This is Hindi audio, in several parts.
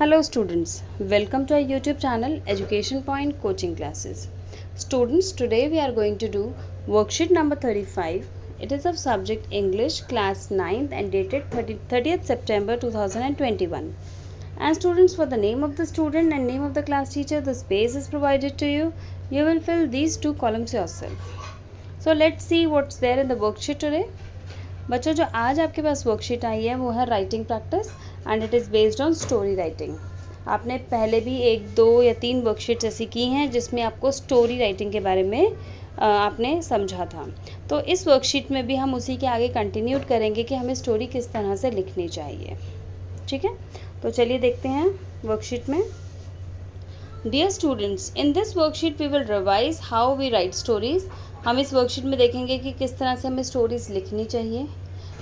Hello students, welcome to our YouTube channel Education Point Coaching Classes. Students, today we are going to do worksheet number 35. It is of subject English class 9th and dated 30th September 2021. And students, for the name of the student and name of the class teacher, the space is provided to you. You will fill these two columns yourself. So let's see what's there in the worksheet today. बच्चों, जो आज आपके पास वर्कशीट आई है वो है writing practice and it is based on story writing. आपने पहले भी 1, 2 या 3 वर्कशीट्स ऐसी की हैं जिसमें आपको स्टोरी राइटिंग के बारे में आपने समझा था. तो इस वर्कशीट में भी हम उसी के आगे कंटिन्यू करेंगे कि हमें स्टोरी किस तरह से लिखनी चाहिए. ठीक है, तो चलिए देखते हैं वर्कशीट में. Dear students, in this worksheet we will revise how we write stories. हम इस वर्कशीट में देखेंगे कि किस तरह से हमें स्टोरीज़ लिखनी चाहिए.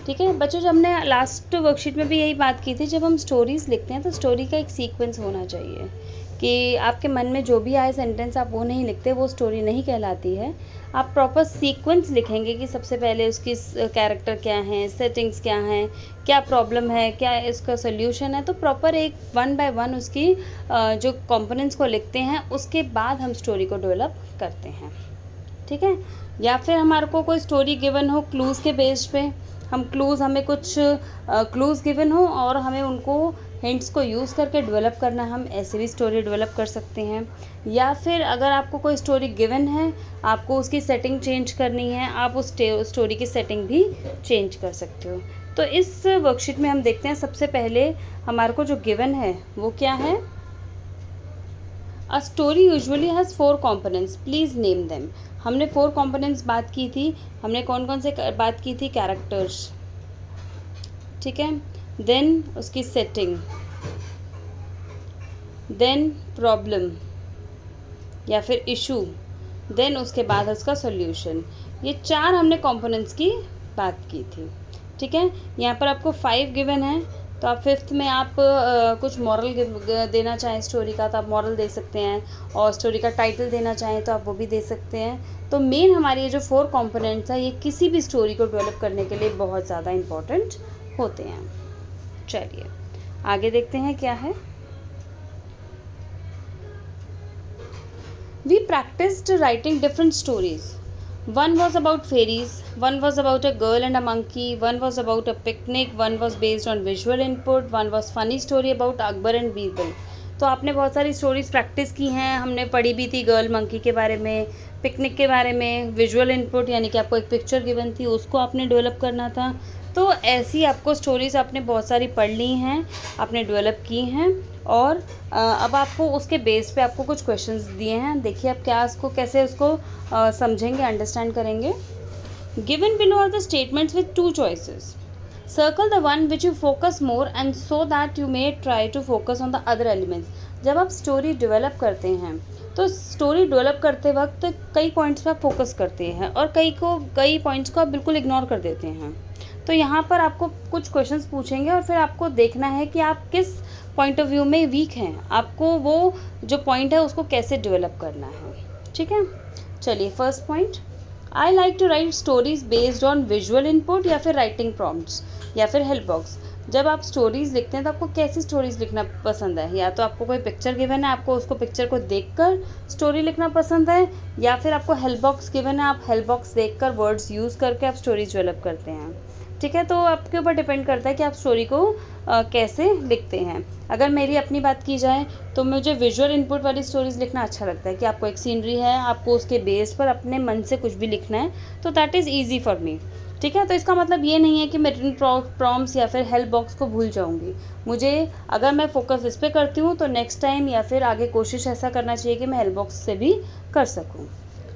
ठीक है बच्चों, जब हमने लास्ट वर्कशीट में भी यही बात की थी, जब हम स्टोरीज़ लिखते हैं तो स्टोरी का एक सीक्वेंस होना चाहिए कि आपके मन में जो भी आए सेंटेंस आप वो नहीं लिखते, वो स्टोरी नहीं कहलाती है. आप प्रॉपर सीक्वेंस लिखेंगे कि सबसे पहले उसकी कैरेक्टर क्या हैं, सेटिंग्स क्या हैं, क्या प्रॉब्लम है, क्या इसका सोल्यूशन है. तो प्रॉपर एक 1 बाय 1 उसकी जो कंपोनेंट्स को लिखते हैं, उसके बाद हम स्टोरी को डेवलप करते हैं. ठीक है, या फिर हमारे को कोई स्टोरी गिवन हो क्लूज़ के बेस पे, हमें कुछ क्लूज़ गिवन हो और हमें उनको हिंट्स को यूज़ करके डेवलप करना है, हम ऐसे भी स्टोरी डेवलप कर सकते हैं. या फिर अगर आपको कोई स्टोरी गिवन है, आपको उसकी सेटिंग चेंज करनी है, आप उस स्टोरी की सेटिंग भी चेंज कर सकते हो. तो इस वर्कशीट में हम देखते हैं सबसे पहले हमारे को जो गिवन है वो क्या है. A story usually has 4 components, please name them. हमने 4 कंपोनेंट्स बात की थी. हमने कौन कौन से बात की थी? कैरेक्टर्स. ठीक है, देन उसकी सेटिंग, देन प्रॉब्लम या फिर इशू, देन उसके बाद उसका सॉल्यूशन. ये 4 हमने कंपोनेंट्स की बात की थी. ठीक है, यहाँ पर आपको 5 गिवन है, तो आप 5th में आप कुछ मॉरल देना चाहें स्टोरी का तो आप मॉरल दे सकते हैं, और स्टोरी का टाइटल देना चाहें तो आप वो भी दे सकते हैं. तो मेन हमारे ये जो 4 कंपोनेंट्स हैं, ये किसी भी स्टोरी को डेवलप करने के लिए बहुत ज़्यादा इम्पोर्टेंट होते हैं. चलिए आगे देखते हैं क्या है. We practised writing different stories. One was about fairies, one was about a girl and a monkey, one was about a picnic, one was based on visual input, one was funny story about Akbar and Birbal. तो आपने बहुत सारी स्टोरीज प्रैक्टिस की हैं. हमने पढ़ी भी थी गर्ल मंकी के बारे में, पिकनिक के बारे में, विजुअल इनपुट यानी कि आपको एक पिक्चर गिवन थी, उसको आपने डेवलप करना था. तो ऐसी आपको स्टोरीज आपने बहुत सारी पढ़ ली हैं, आपने डेवलप की हैं, और अब आपको उसके बेस पे आपको कुछ क्वेश्चंस दिए हैं. देखिए आप क्या उसको कैसे उसको समझेंगे, अंडरस्टैंड करेंगे. Given below are the statements with 2 choices. Circle the one which you focus more and so that you may try to focus on the other elements. जब आप स्टोरी डेवलप करते हैं तो स्टोरी डेवलप करते वक्त कई पॉइंट्स पर फोकस करते हैं और कई पॉइंट्स को आप बिल्कुल इग्नोर कर देते हैं. तो यहाँ पर आपको कुछ क्वेश्चंस पूछेंगे और फिर आपको देखना है कि आप किस पॉइंट ऑफ व्यू में वीक हैं, आपको वो जो पॉइंट है उसको कैसे डेवलप करना है. ठीक है, चलिए first point, I like to write stories based on visual input या फिर राइटिंग प्रॉम्प्ट्स या फिर हेल्प बॉक्स. जब आप स्टोरीज लिखते हैं तो आपको कैसी स्टोरीज लिखना पसंद है? या तो आपको कोई पिक्चर गिवन है, आपको उसको पिक्चर को देखकर स्टोरी लिखना पसंद है, या फिर आपको हेल्प बॉक्स गिवन है, आप हेल्प बॉक्स देखकर वर्ड्स यूज़ करके आप स्टोरीज डेवलप करते हैं. ठीक है, तो आपके ऊपर डिपेंड करता है कि आप स्टोरी को कैसे लिखते हैं. अगर मेरी अपनी बात की जाए तो मुझे विजुअल इनपुट वाली स्टोरीज लिखना अच्छा लगता है कि आपको एक सीनरी है, आपको उसके बेस पर अपने मन से कुछ भी लिखना है, तो that is easy for me. ठीक है, तो इसका मतलब ये नहीं है कि मैं रिटन प्रॉम्प्ट्स या फिर हेल्प बॉक्स को भूल जाऊंगी. मुझे अगर मैं फोकस इस पर करती हूँ तो नेक्स्ट टाइम या फिर आगे कोशिश ऐसा करना चाहिए कि मैं हेल्प बॉक्स से भी कर सकूँ.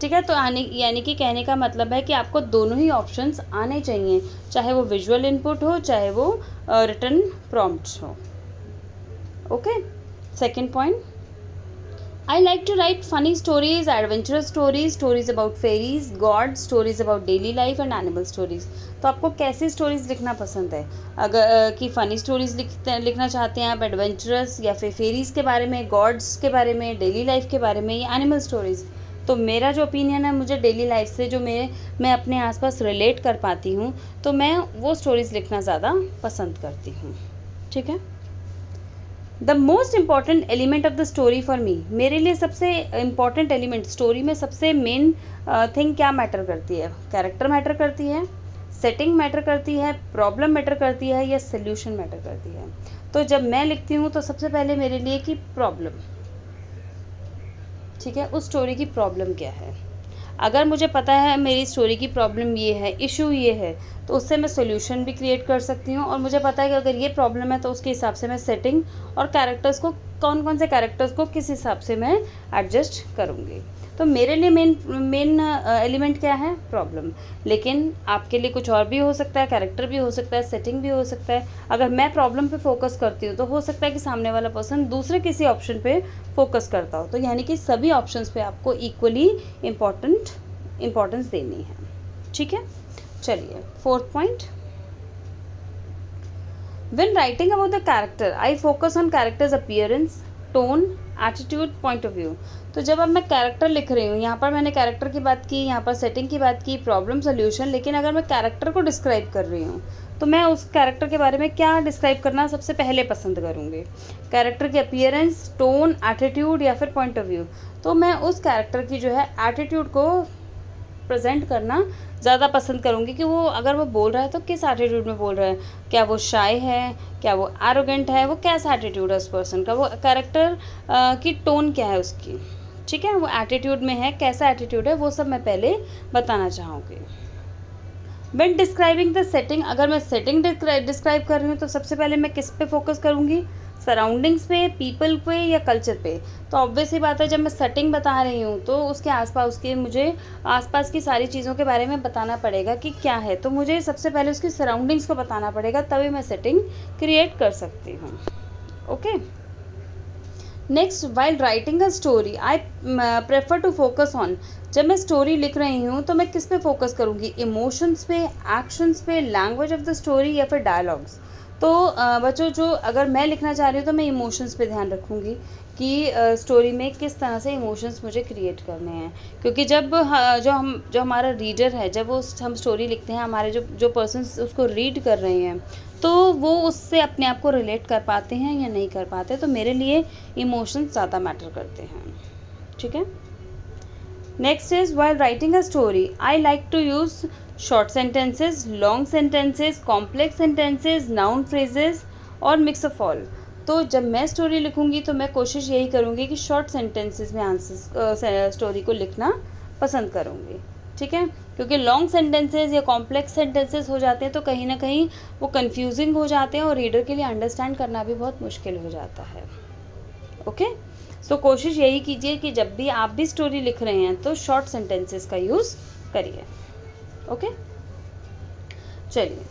ठीक है, तो यानी कि कहने का मतलब है कि आपको दोनों ही ऑप्शंस आने चाहिए, चाहे वो विजुअल इनपुट हो चाहे वो रिटन प्रॉम्प्ट्स हो. Okay, second point, I like to write funny stories, adventurous stories, stories about fairies, gods, stories about daily life and animal stories. तो आपको कैसी स्टोरीज लिखना पसंद है? अगर कि फ़नी स्टोरीज लिखना चाहते हैं आप, एडवेंचरस या फिर फेरीज़ के बारे में, गॉड्स के बारे में, डेली लाइफ के बारे में, या एनिमल स्टोरीज़. तो मेरा जो ओपिनियन है, मुझे डेली लाइफ से जो मैं अपने आसपास रिलेट कर पाती हूँ, तो मैं वो स्टोरीज़ लिखना ज़्यादा पसंद करती हूँ. ठीक है, the most important element of the story for me, मेरे लिए सबसे इम्पॉर्टेंट एलिमेंट स्टोरी में सबसे मेन थिंग क्या मैटर करती है? कैरेक्टर मैटर करती है, सेटिंग मैटर करती है, प्रॉब्लम मैटर करती है, या सोल्यूशन मैटर करती है? तो जब मैं लिखती हूँ तो सबसे पहले मेरे लिए कि प्रॉब्लम, ठीक है, उस स्टोरी की प्रॉब्लम क्या है। अगर मुझे पता है मेरी स्टोरी की प्रॉब्लम ये है, इशू ये है, तो उससे मैं सोल्यूशन भी क्रिएट कर सकती हूँ, और मुझे पता है कि अगर ये प्रॉब्लम है तो उसके हिसाब से मैं सेटिंग और कैरेक्टर्स को, कौन कौन से कैरेक्टर्स को किस हिसाब से मैं एडजस्ट करूँगी। तो मेरे लिए मेन एलिमेंट क्या है? प्रॉब्लम। लेकिन आपके लिए कुछ और भी हो सकता है, कैरेक्टर भी हो सकता है, सेटिंग भी हो सकता है। अगर मैं प्रॉब्लम पे फोकस करती हूँ तो हो सकता है कि सामने वाला पर्सन दूसरे किसी ऑप्शन पे फोकस करता हो। तो यानी कि सभी ऑप्शंस पे आपको इक्वली इम्पोर्टेंस देनी है, ठीक है। चलिए, fourth point, when writing about the character I focus on character's appearance, tone, attitude, point of view। तो जब अब मैं कैरेक्टर लिख रही हूँ, यहाँ पर मैंने कैरेक्टर की बात की, यहाँ पर सेटिंग की बात की, प्रॉब्लम सोल्यूशन, लेकिन अगर मैं कैरेक्टर को डिस्क्राइब कर रही हूँ तो मैं उस कैरेक्टर के बारे में क्या डिस्क्राइब करना सबसे पहले पसंद करूँगी? कैरेक्टर की अपीयरेंस, टोन, एटीट्यूड, या फिर पॉइंट ऑफ व्यू। तो मैं उस कैरेक्टर की जो है एटीट्यूड को प्रेजेंट करना ज़्यादा पसंद करूँगी कि वो अगर वो बोल रहा है तो किस एटीट्यूड में बोल रहा है। क्या वो शाय है, क्या वो एरोगेंट है, वो कैसा एटीट्यूड है उस पर्सन का, वो कैरेक्टर की टोन क्या है उसकी, ठीक है, वो एटीट्यूड में है, कैसा एटीट्यूड है, वो सब मैं पहले बताना चाहूँगी। व्हेन डिस्क्राइबिंग द सेटिंग, अगर मैं सेटिंग डिस्क्राइब कर रही हूँ तो सबसे पहले मैं किस पे फोकस करूँगी? सराउंडिंग्स पे, पीपल पे, या कल्चर पे? तो ऑब्वियस ही बात है, जब मैं सेटिंग बता रही हूँ तो उसके आसपास के मुझे आसपास की सारी चीज़ों के बारे में बताना पड़ेगा कि क्या है। तो मुझे सबसे पहले उसकी सराउंडिंग्स को बताना पड़ेगा, तभी मैं सेटिंग क्रिएट कर सकती हूँ। Okay, next, while writing a story I prefer to focus on, जब मैं स्टोरी लिख रही हूँ तो मैं किस पे फोकस करूँगी? इमोशंस पे, एक्शंस पे, लैंग्वेज ऑफ द स्टोरी, या फिर डायलॉग्स? तो बच्चों, जो अगर मैं लिखना चाह रही हूँ तो मैं इमोशंस पे ध्यान रखूँगी कि स्टोरी में किस तरह से इमोशंस मुझे क्रिएट करने हैं। क्योंकि जब जो हमारा रीडर है, जब वो हम स्टोरी लिखते हैं, हमारे जो पर्सन्स उसको रीड कर रहे हैं, तो वो उससे अपने आप को रिलेट कर पाते हैं या नहीं कर पाते। तो मेरे लिए इमोशंस ज़्यादा मैटर करते हैं, ठीक है। Next is, while writing a story I like to use short sentences, long sentences, complex sentences, noun phrases, और मिक्स ऑफ ऑल। तो जब मैं स्टोरी लिखूंगी तो मैं कोशिश यही करूंगी कि शॉर्ट सेंटेंसेस में आंसर स्टोरी को लिखना पसंद करूंगी, ठीक है। क्योंकि लॉन्ग सेंटेंसेस या कॉम्प्लेक्स सेंटेंसेस हो जाते हैं तो कहीं ना कहीं वो कंफ्यूजिंग हो जाते हैं और रीडर के लिए अंडरस्टैंड करना भी बहुत मुश्किल हो जाता है। ओके, सो कोशिश यही कीजिए कि जब भी आप भी स्टोरी लिख रहे हैं तो शॉर्ट सेंटेंसेस का यूज़ करिए। ओके, चलिए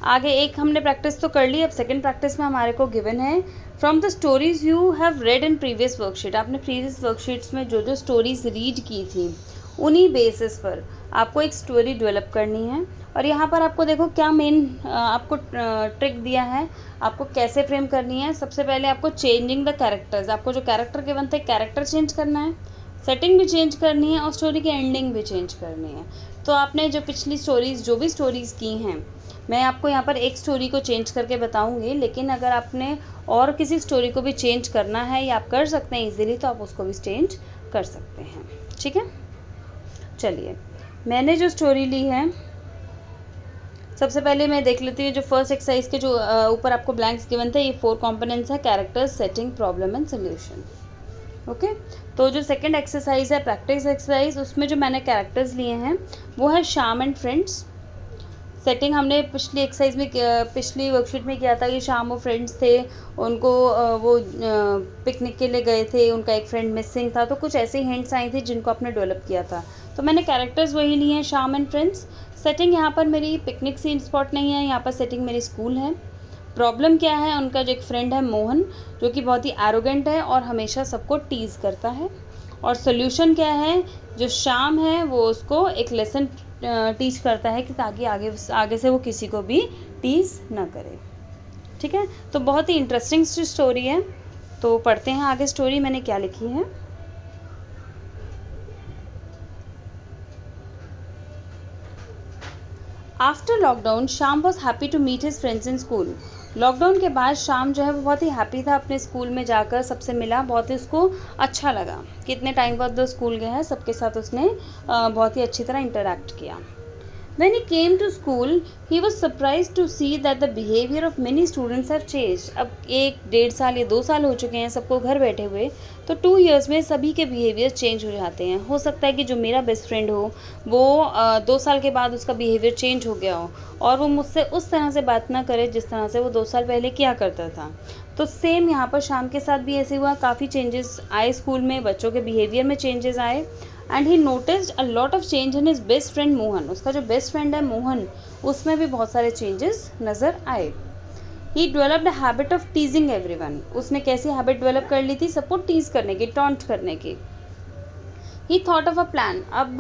आगे, एक हमने प्रैक्टिस तो कर ली, अब सेकंड प्रैक्टिस में हमारे को गिवन है, from the stories you have read in previous worksheet. आपने प्रीवियस वर्कशीट्स में जो जो स्टोरीज रीड की थी उन्हीं बेसिस पर आपको एक स्टोरी डेवलप करनी है। और यहाँ पर आपको देखो क्या मेन आपको ट्रिक दिया है, आपको कैसे फ्रेम करनी है। सबसे पहले आपको चेंजिंग द कैरेक्टर्स, आपको जो कैरेक्टर के बनते हैं कैरेक्टर चेंज करना है, सेटिंग भी चेंज करनी है, और स्टोरी की एंडिंग भी चेंज करनी है। तो आपने जो पिछली स्टोरीज जो भी स्टोरीज की हैं, मैं आपको यहाँ पर एक स्टोरी को चेंज करके बताऊंगी, लेकिन अगर आपने और किसी स्टोरी को भी चेंज करना है या आप कर सकते हैं इजीली, तो आप उसको भी चेंज कर सकते हैं, ठीक है। चलिए, मैंने जो स्टोरी ली है, सबसे पहले मैं देख लेती हूँ जो फर्स्ट एक्सरसाइज के जो ऊपर आपको ब्लैंक्स गिवन थे, ये 4 कंपोनेंट्स है, character, setting, problem and solution. Okay, तो जो सेकंड एक्सरसाइज है प्रैक्टिस एक्सरसाइज, उसमें जो मैंने कैरेक्टर्स लिए हैं वो है श्याम एंड फ्रेंड्स। सेटिंग हमने पिछली एक्सरसाइज में पिछली वर्कशीट में किया था कि श्याम और फ्रेंड्स थे, उनको वो पिकनिक के लिए गए थे, उनका एक फ्रेंड मिसिंग था, तो कुछ ऐसे हिंट्स आई थी जिनको आपने डेवलप किया था। तो मैंने कैरेक्टर्स वही लिए हैं, श्याम एंड फ्रेंड्स। सेटिंग यहाँ पर मेरी पिकनिक सीन स्पॉट नहीं है, यहाँ पर सेटिंग मेरी स्कूल है। प्रॉब्लम क्या है, उनका जो एक फ्रेंड है मोहन, जो कि बहुत ही एरोगेंट है और हमेशा सबको टीज करता है। और सोल्यूशन क्या है, जो श्याम है वो उसको एक लेसन टीच करता है कि ताकि आगे से वो किसी को भी टीज ना करे, ठीक है। तो बहुत ही इंटरेस्टिंग स्टोरी है। तो पढ़ते हैं आगे स्टोरी मैंने क्या लिखी है। After lockdown, Shyam was happy to meet his friends in school. Lockdown के बाद शाम जो है वो बहुत ही हैप्पी था, अपने स्कूल में जाकर सबसे मिला, बहुत ही उसको अच्छा लगा कि इतने टाइम बाद वो स्कूल गया है, सबके साथ उसने बहुत ही अच्छी तरह इंटरेक्ट किया। When he came to school, he was surprised to see that the behavior of many students have changed. अब 1-1.5 साल या 2 साल हो चुके हैं सबको घर बैठे हुए, तो 2 years में सभी के बिहेवियर चेंज हो जाते हैं। हो सकता है कि जो मेरा बेस्ट फ्रेंड हो वो 2 साल के बाद उसका बिहेवियर चेंज हो गया हो और वो मुझसे उस तरह से बात ना करे जिस तरह से वो 2 साल पहले किया करता था। तो सेम यहाँ पर शाम के साथ भी ऐसे हुआ, काफ़ी चेंजेस आए स्कूल में, बच्चों के बिहेवियर में चेंजेस आए and he noticed a lot of change in his best friend Mohan. उसका जो बेस्ट फ्रेंड है मोहन, उसमें भी बहुत सारे चेंजेस नज़र आए। He developed a habit of teasing everyone. उसने कैसी हैबिट डेवलप कर ली थी? सबको टीज करने की, टॉन्ट करने की। ही थॉट ऑफ अ प्लान। अब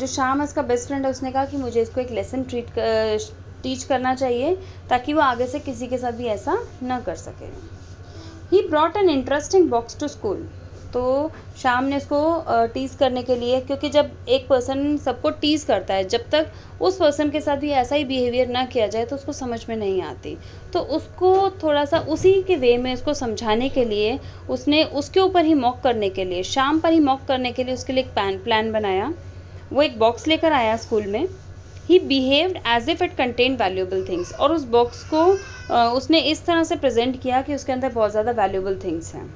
जो शाम उसका बेस्ट फ्रेंड है उसने कहा कि मुझे इसको एक लेसन टीच करना चाहिए ताकि वो आगे से किसी के साथ भी ऐसा न कर सके। He brought an interesting box to school. तो शाम ने उसको टीज करने के लिए, क्योंकि जब एक पर्सन सबको टीज करता है, जब तक उस पर्सन के साथ भी ऐसा ही बिहेवियर ना किया जाए तो उसको समझ में नहीं आती। तो उसको थोड़ा सा उसी के वे में उसको समझाने के लिए उसने उसके ऊपर ही मॉक करने के लिए, शाम पर ही मॉक करने के लिए उसके लिए एक प्लान बनाया। वो एक बॉक्स लेकर आया स्कूल में। He behaved as if it contain valuable things. और उस बॉक्स को उसने इस तरह से प्रेजेंट किया कि उसके अंदर बहुत ज़्यादा वैल्यूएबल थिंग्स हैं।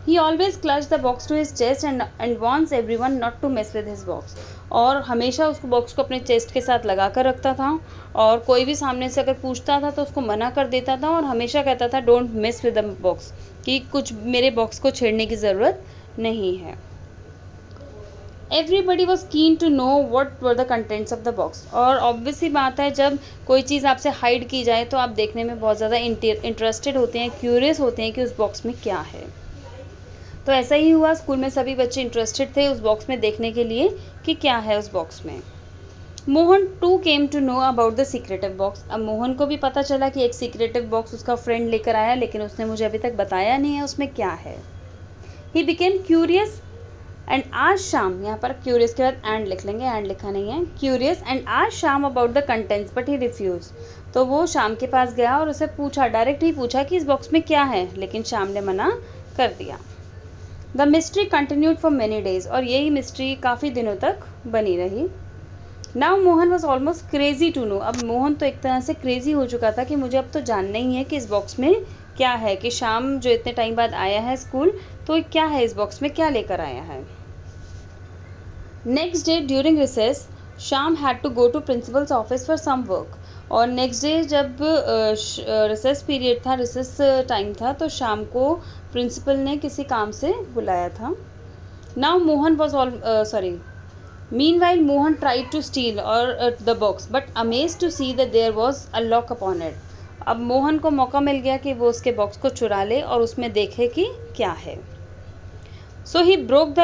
He always clutched the box to his chest and wants everyone not to mess with his box. और हमेशा उसको बॉक्स को अपने चेस्ट के साथ लगा कर रखता था और कोई भी सामने से अगर पूछता था तो उसको मना कर देता था और हमेशा कहता था don't miss with the box, कि कुछ मेरे बॉक्स को छेड़ने की ज़रूरत नहीं है। Everybody was keen to know what were the contents of the box. और ऑब्वियसली बात है, जब कोई चीज़ आपसे हाइड की जाए तो आप देखने में बहुत ज़्यादा इंटरेस्टेड होते हैं, क्यूरियस होते हैं कि उस बॉक्स में क्या है। तो ऐसा ही हुआ, स्कूल में सभी बच्चे इंटरेस्टेड थे उस बॉक्स में देखने के लिए कि क्या है उस बॉक्स में। Mohan too came to know about the secretive box. अब मोहन को भी पता चला कि एक सीक्रेटिव बॉक्स उसका फ्रेंड लेकर आया, लेकिन उसने मुझे अभी तक बताया नहीं है उसमें क्या है। ही बिकेम क्यूरियस एंड आज शाम, यहाँ पर क्यूरियस के बाद एंड लिख लेंगे, एंड लिखा नहीं है, क्यूरियस एंड आज Shyam about the contents but he refuse. तो वो शाम के पास गया और उसे पूछा, डायरेक्ट ही पूछा कि इस बॉक्स में क्या है, लेकिन शाम ने मना कर दिया। The mystery continued for many days. और यही मिस्ट्री काफ़ी दिनों तक बनी रही। Now Mohan was almost crazy to know. अब मोहन तो एक तरह से क्रेजी हो चुका था कि मुझे अब तो जानना ही है कि इस बॉक्स में क्या है, कि शाम जो इतने टाइम बाद आया है स्कूल तो क्या है इस बॉक्स में, क्या लेकर आया है। Next day during recess Shyam had to go to principal's office for some work. और नेक्स्ट डे जब रिसेस पीरियड था, रिसेस टाइम था, तो शाम को प्रिंसिपल ने किसी काम से बुलाया था। Now Mohan was meanwhile Mohan tried to steal और the box but amazed to see that there was a lock upon it. अब मोहन को मौका मिल गया कि वो उसके बॉक्स को चुरा ले और उसमें देखे कि क्या है। So he broke the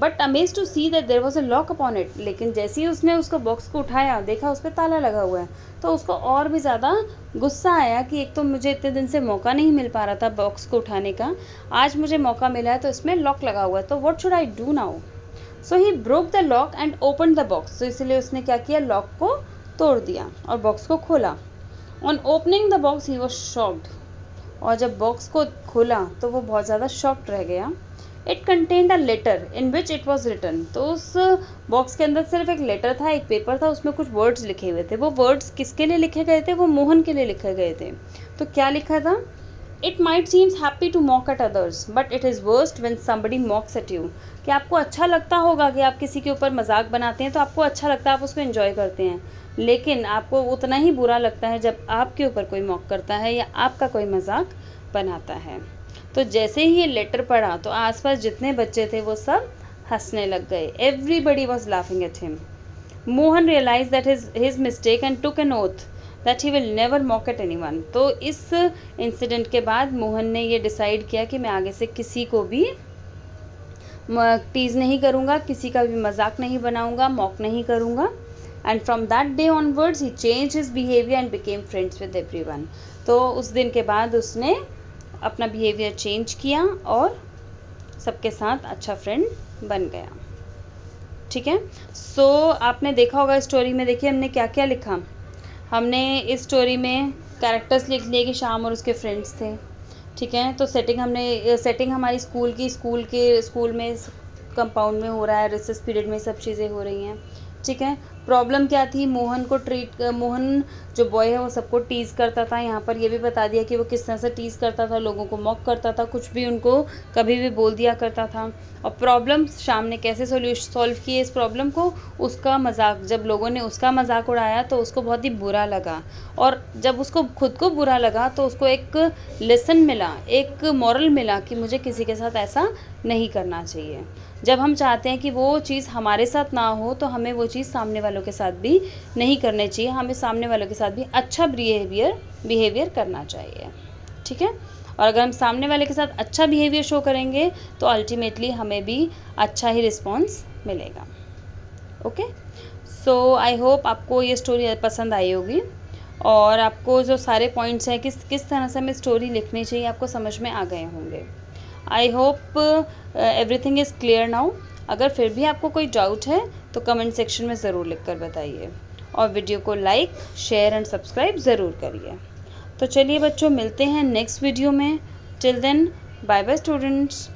but amazed to see that there was a lock upon it. लेकिन जैसे ही उसने उसको बॉक्स को उठाया, देखा उस पर ताला लगा हुआ है, तो उसको और भी ज़्यादा गुस्सा आया कि एक तो मुझे इतने दिन से मौका नहीं मिल पा रहा था बॉक्स को उठाने का, आज मुझे मौका मिला है तो इसमें लॉक लगा हुआ है, तो what should I do now. So he broke the lock and open the box. तो इसलिए उसने क्या किया, लॉक को तोड़ दिया और बॉक्स को खोला। On opening the box he was shocked. और जब बॉक्स को खोला तो वो बहुत ज़्यादा शॉक्ड रह गया। It contained a letter in which it was written. तो उस बॉक्स के अंदर सिर्फ एक लेटर था, एक पेपर था, उसमें कुछ वर्ड्स लिखे हुए थे। वो वर्ड्स किसके लिए लिखे गए थे, वो मोहन के लिए लिखे गए थे। तो क्या लिखा था, it might seems happy to mock at others but it is worst when somebody mocks at you. कि आपको अच्छा लगता होगा कि आप किसी के ऊपर मजाक बनाते हैं, तो आपको अच्छा लगता है, आप उसको एंजॉय करते हैं, लेकिन आपको उतना ही बुरा लगता है जब आपके ऊपर कोई मॉक करता है या आपका कोई मजाक बनाता है। तो जैसे ही ये लेटर पढ़ा तो आसपास जितने बच्चे थे वो सब हंसने लग गए। Everybody was laughing at him. Mohan realise that his mistake and took an oath that he will never mock at anyone. तो इस इंसिडेंट के बाद मोहन ने ये डिसाइड किया कि मैं आगे से किसी को भी टीज नहीं करूँगा, किसी का भी मजाक नहीं बनाऊँगा, मॉक नहीं करूँगा। And from that day onwards he change his behaviour and became friends with everyone. तो उस दिन के बाद उसने अपना बिहेवियर चेंज किया और सबके साथ अच्छा फ्रेंड बन गया। ठीक है, सो आपने देखा होगा स्टोरी में, देखिए हमने क्या क्या लिखा। हमने इस स्टोरी में कैरेक्टर्स लिख लिए कि श्याम और उसके फ्रेंड्स थे, ठीक है। तो सेटिंग हमारी स्कूल में कंपाउंड में हो रहा है, रिसेस पीरियड में सब चीज़ें हो रही हैं, ठीक है। प्रॉब्लम क्या थी, मोहन जो बॉय है वो सबको टीज़ करता था। यहाँ पर ये भी बता दिया कि वो किस तरह से टीज़ करता था, लोगों को मॉक करता था, कुछ भी उनको कभी भी बोल दिया करता था। और प्रॉब्लम श्याम ने कैसे सॉल्व की इस प्रॉब्लम को, उसका मजाक, जब लोगों ने उसका मजाक उड़ाया तो उसको बहुत ही बुरा लगा, और जब उसको खुद को बुरा लगा तो उसको एक लेसन मिला, एक मॉरल मिला कि मुझे किसी के साथ ऐसा नहीं करना चाहिए। जब हम चाहते हैं कि वो चीज़ हमारे साथ ना हो तो हमें वो चीज़ सामने वालों के साथ भी नहीं करनी चाहिए, हमें सामने वालों के साथ भी अच्छा बिहेवियर करना चाहिए, ठीक है। और अगर हम सामने वाले के साथ अच्छा बिहेवियर शो करेंगे तो अल्टीमेटली हमें भी अच्छा ही रिस्पॉन्स मिलेगा। ओके, सो आई होप आपको ये स्टोरी पसंद आई होगी, और आपको जो सारे पॉइंट्स हैं किस तरह से हमें स्टोरी लिखनी चाहिए आपको समझ में आ गए होंगे। I hope everything is clear now. अगर फिर भी आपको कोई डाउट है तो कमेंट सेक्शन में ज़रूर लिखकर बताइए, और वीडियो को लाइक, शेयर एंड सब्सक्राइब ज़रूर करिए। तो चलिए बच्चों, मिलते हैं नेक्स्ट वीडियो में। Till then, bye bye students.